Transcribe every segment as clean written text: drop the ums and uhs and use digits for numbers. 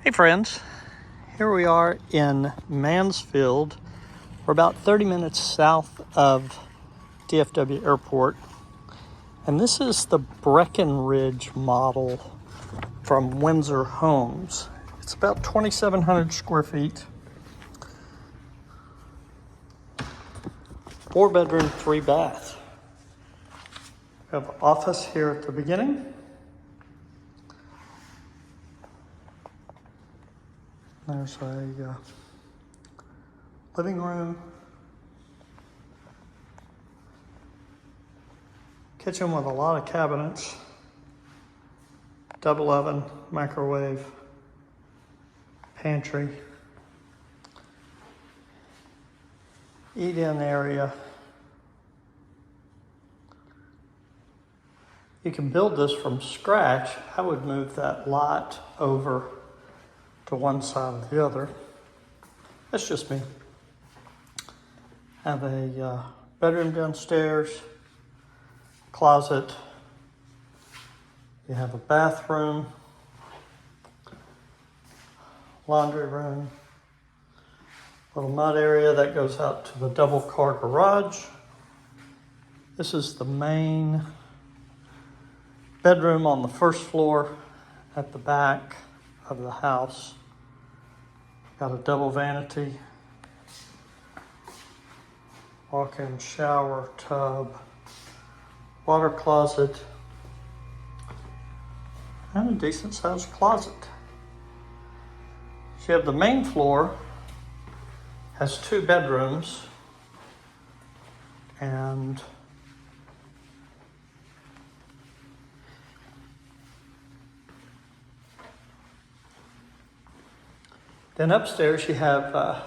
Hey friends, here we are in Mansfield. We're about 30 minutes south of DFW Airport, and this is the Breckenridge model from Windsor Homes. It's about 2,700 square feet, 4 bedroom, 3 bath. We have an office here at the beginning. There's a living room, kitchen with a lot of cabinets, double oven, microwave, pantry, eat-in area. You can build this from scratch. I would move that lot over to one side or the other. That's just me. Have a bedroom downstairs, closet. You have a bathroom, laundry room, little mud area that goes out to the double car garage. This is the main bedroom on the first floor at the back of the house. Got a double vanity, walk-in shower, tub, water closet, and a decent sized closet. So you have the main floor, has 2 bedrooms, and then upstairs you have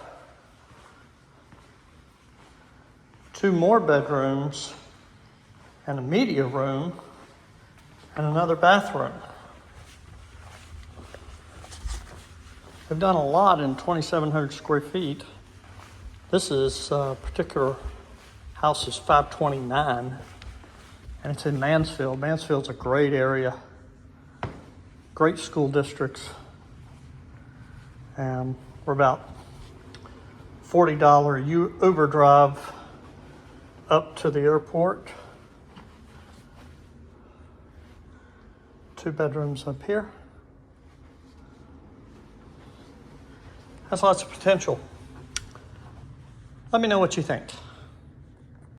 2 more bedrooms and a media room and another bathroom. They've done a lot in 2,700 square feet. This is particular house is 529, and it's in Mansfield. Mansfield's a great area, great school districts. We're about $40 Uber drive up to the airport. 2 bedrooms up here. Has lots of potential. Let me know what you think.